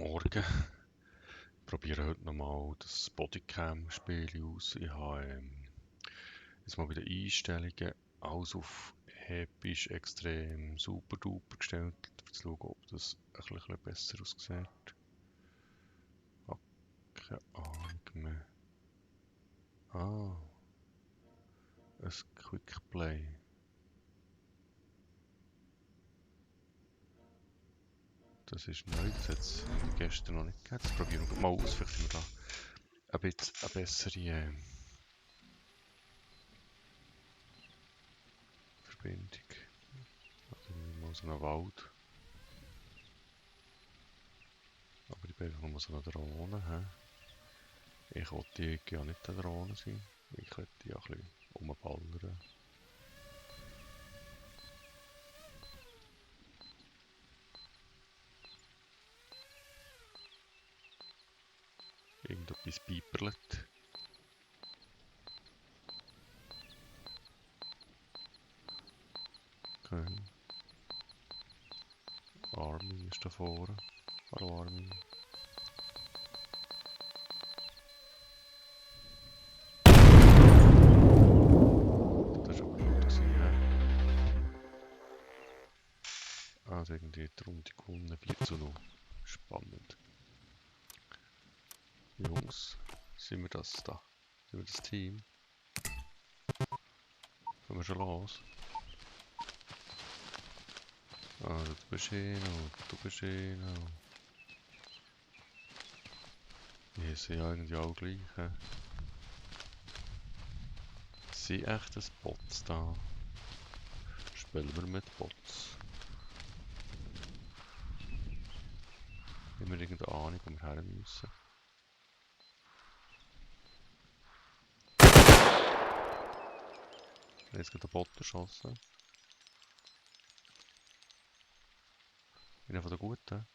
Morgen. Ich probiere heute nochmal das Bodycam-Spiel aus. Ich habe jetzt mal bei den Einstellungen alles auf episch, extrem, super duper gestellt, um zu schauen, ob das ein bisschen besser aussieht. Hab keine Ahnung mehr. Ah, ein Quickplay. Das ist neu, das hat es gestern noch nicht gegeben. Das probieren wir mal aus, vielleicht haben wir da ein bisschen eine bessere Verbindung. Also mal so einen Wald. Aber ich bin nur so eine Drohne. He? Ich wollte ja nicht eine Drohne sein. Ich könnte ja ein bisschen rumballern. Irgendetwas pieperlet. Okay. Armin ist da vorne. Hallo Armin. Das war aber gut gewesen, he? Also irgendwie die Runde gewonnen, 4:0. Spannend. Jungs, sind wir das da? Sind wir das Team? Können wir schon los? Ah, du bist du bist Wir sind ja irgendwie auch gleich. He? Sind echt ein Bots da? Spielen wir mit Bots? Haben wir irgendeine Ahnung, wo wir her müssen? Ich habe jetzt gerade einen Bot erschossen. Einer von den Guten.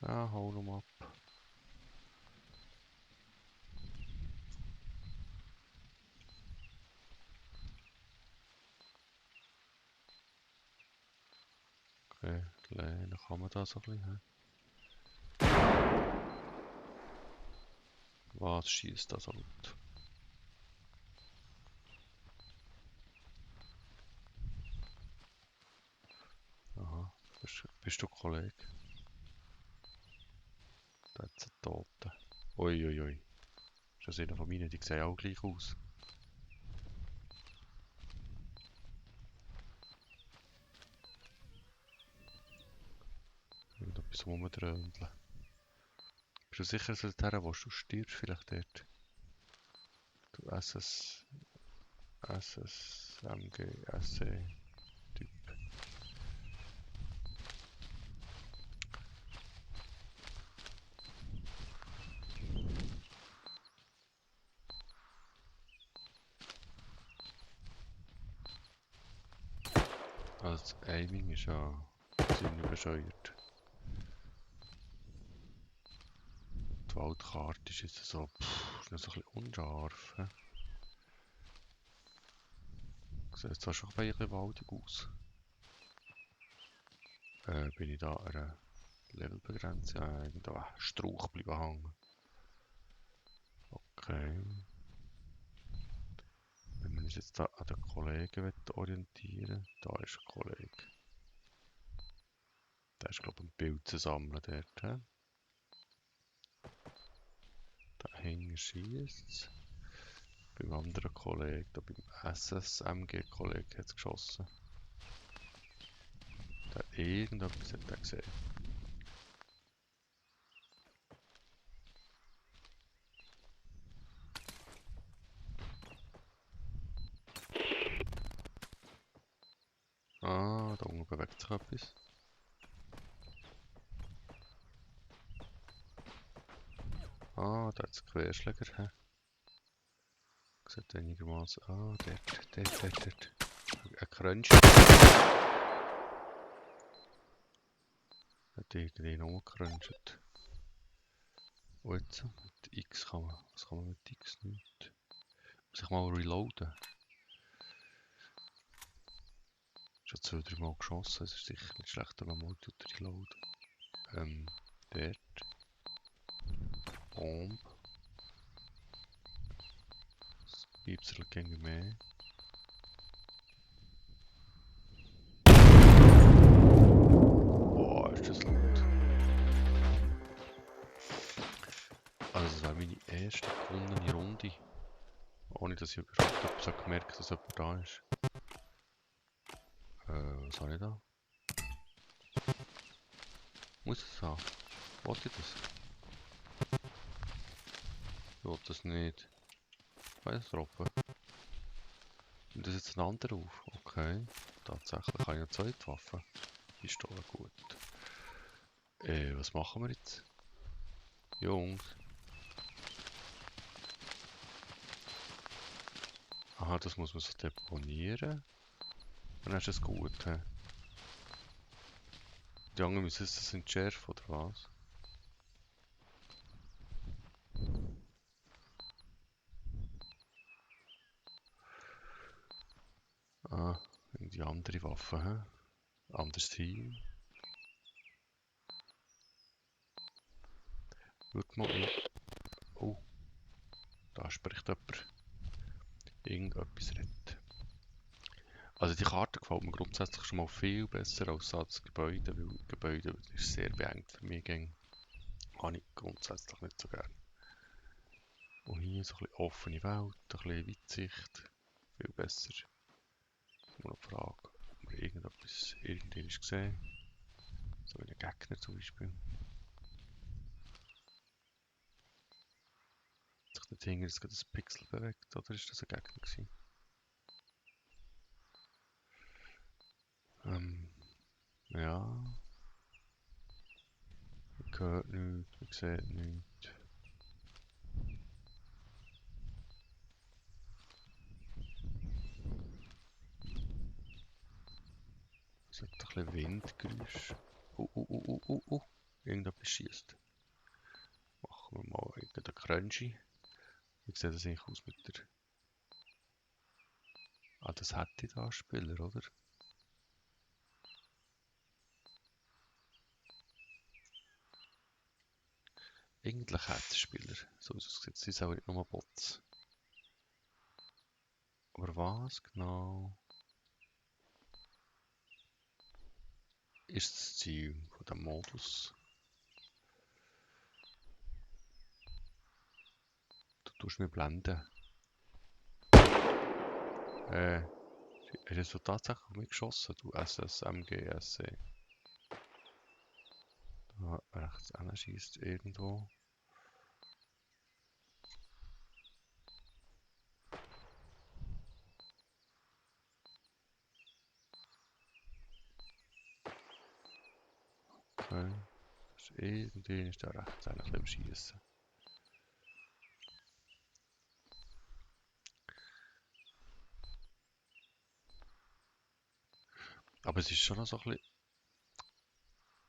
Ah, hau noch mal ab. Okay, dann kann man da so ein bisschen. Was schießt das so laut? Aha, bist du Kollege? Da hat es einen Toten. Uiuiui. Ist das einer von meinen? Die sehen auch gleich aus. Irgendetwas rumdröhneln. Bist du sicher, dass du dorthin willst? Du stirbst vielleicht dort. Du SMG, SE Typ. Also das Aiming ist ja ziemlich bescheuert. Die Waldkarte ist jetzt so, ist noch so ein bisschen unscharf. He? Sieht zwar schon ein bisschen waldig aus. Bin ich da an einer Levelbegrenzung? Ja, irgendwo ein Strauch bleiben hängen. Okay. Wenn wir uns jetzt da an den Kollegen orientieren, da ist ein Kollege. Der ist glaube ich ein Bild zu sammeln dort. He? Da hinten schießt es. Beim anderen Kollegen, da beim SSMG-Kollegen hat es geschossen. Der hat irgendetwas hat der gesehen. Ah, da unten bewegt sich etwas. Ah, da hat es Querschläger. He? Sieht einigermaßen. Ah, dort. Ein Crunch. Hat irgendwie noch umgecrunched. Und jetzt mit X kann man. Was kann man mit X nicht? Muss ich mal reloaden. 2-3 Mal geschossen. Es ist sicher nicht schlecht, wenn man mal reloaden. Dort. Bomb. Das Piepserl gegen mehr. Boah, ist das laut. Also das wäre meine erste gewonnene Runde. Ohne dass ich überhaupt etwas gemerkt habe, dass jemand da ist. Was habe ich da? Muss ich das haben? Wollte ich das? Ich will das nicht. Kann ich das droppen? Und das ist jetzt ein anderer auf. Okay. Tatsächlich habe ich eine zweite Waffe. Pistole, gut. Was machen wir jetzt? Jungs. Aha, das muss man so deponieren. Dann ist es gut. He? Die anderen müssen es entschärfen, oder was? Ah, die andere Waffe, hä? Anderes Team. Wird mal in... Oh, da spricht jemand. Irgendetwas redet. Also die Karte gefällt mir grundsätzlich schon mal viel besser als das Gebäude, weil das Gebäude ist sehr beengt für mich. Habe ich grundsätzlich nicht so gern. Und hier so ein bisschen offene Welt, ein bisschen Weitsicht. Viel besser. Nur noch die Frage, ob wir irgendetwas irgendwie gesehen. So wie ein Gegner zum Beispiel. Hat sich dort hinten jetzt gerade ein Pixel bewegt, oder ist das ein Gegner gewesen? Ja. Man hört nichts, man sieht nichts. Es hat ein bisschen Windgeräusch. Irgendetwas schießt. Machen wir mal irgendeinen Crunchy. Wie sieht das eigentlich aus mit der... Ah, das hätte ich da Spieler, oder? Eigentlich hätte es Spieler. So wie es aussieht, sie sind auch nicht nur Bots. Aber was genau ist das Ziel von dem Modus? Du tust mich blenden. Hast du tatsächlich auf mich geschossen, du SSMG, SC? Da rechts einer schießt irgendwo. Okay. Irgendwie ist der rechts einer ein bisschen am Schießen. Aber es ist schon noch so ein bisschen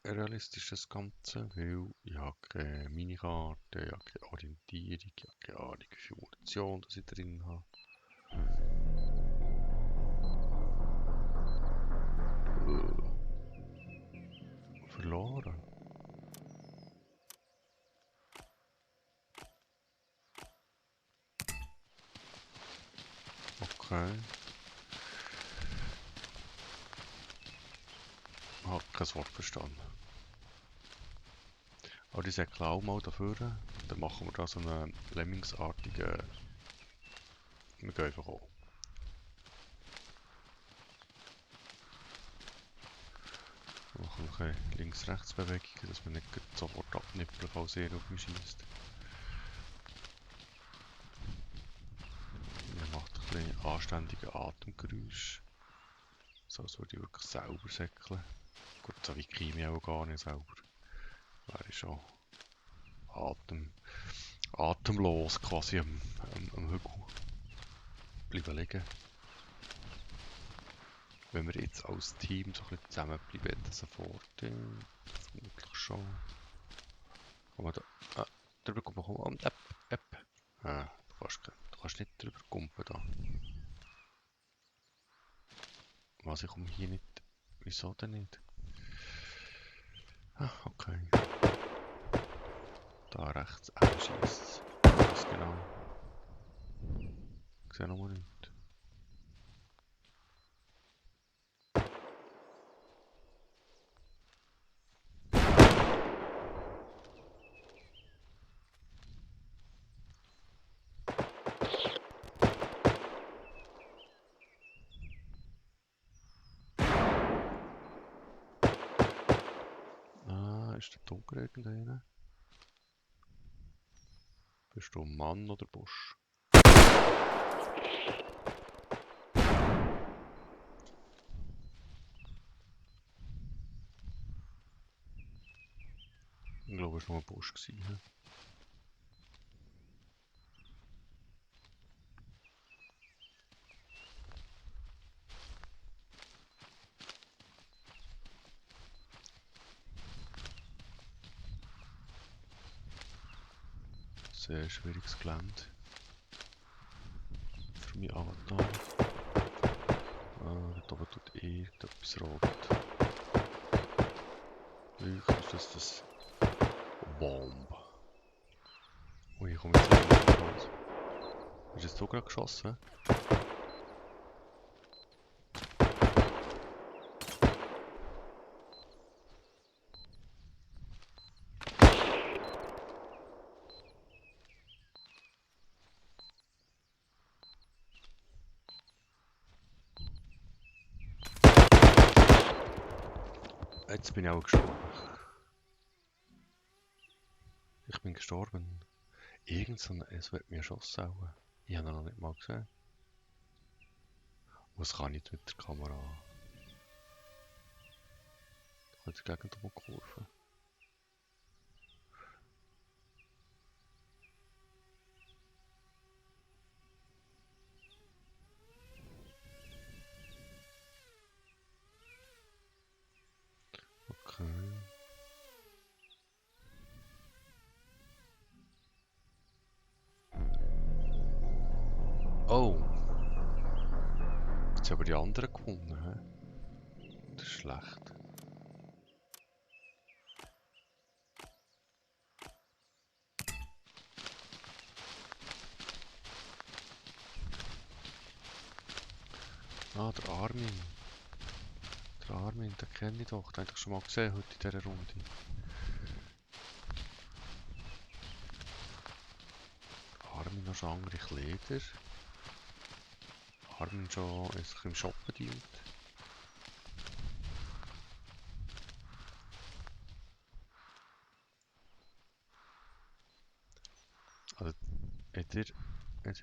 realistisch das Ganze, weil ich habe keine Minikarte, ich habe keine Orientierung, ich habe keine Ahnung, wie viel Munition das ich drin habe. Verloren. Okay. Ich habe kein Wort verstanden. Aber die säckeln auch mal dafür. Dann machen wir da so einen Lemmingsartigen... Wir gehen einfach an. Wir machen eine Links-Rechts-Bewegung, dass wir nicht sofort abnippeln, falls er auf mich schießt. Er macht ein bisschen anständige Atemgeräusche. So als würde ich wirklich selber säckeln. Gut, so wie Kimi auch gar nicht selber. Wäre schon atemlos quasi am Hügel bleiben liegen. Wenn wir jetzt als Team so ein bisschen zusammenbleiben, das ein Vorteil. Vermutlich schon. Kann man da... drüber kommen. Du kannst nicht drüber kumpen da. Was, ich komme hier nicht Wieso denn nicht? Ah, okay. Da rechts schießt. Was genau? Ich sehe noch mal nicht. Ah, ist der dunkel irgendeiner? Bist du ein Mann oder Busch? Ich glaube, es war nur ein Busch gewesen. He? Sehr schwieriges Gelände. Für meinen Avatar. Ah, dort oben tut irgendetwas rot. Ist das Bomb? Ui, ich komme jetzt nicht raus. Hast du jetzt so gerade geschossen? Jetzt bin ich auch gestorben. Ich bin gestorben. Es wird mir erschossen auch. Ich habe ihn noch nicht mal gesehen. Was kann ich jetzt mit der Kamera? Ich kann die Gegend umkurven. Okay. Oh! Jetzt haben wir die anderen gewonnen. He? Das ist schlecht. Ah, der Armin. Der Armin, den kenne ich doch. Den habe ich schon mal gesehen heute in dieser Runde. Armin noch schon andere Kleider. Armin schon sich im Shop bedient. Also, habt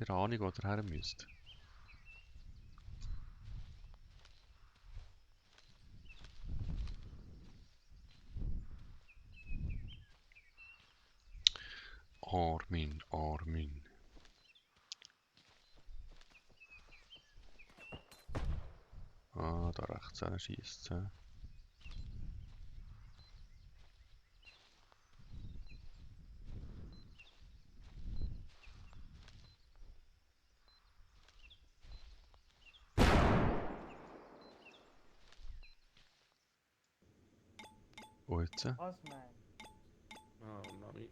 ihr Ahnung, wo ihr her müsst? Armin, Armin. Ah, da rechts schießt es. Wo jetzt? Osman. Oh, nice.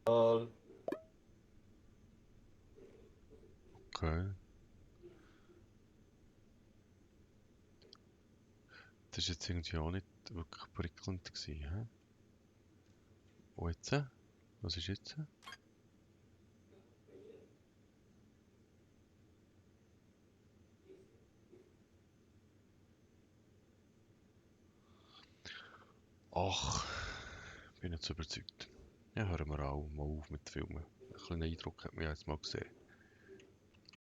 Lol. Okay. Das ist jetzt irgendwie auch nicht wirklich prickelnd gewesen, hä? Wo jetzt? Was ist jetzt? Ach, bin jetzt überzeugt. Ja, hören wir auch mal auf mit Filmen. Ein kleiner Eindruck hat man ja jetzt mal gesehen.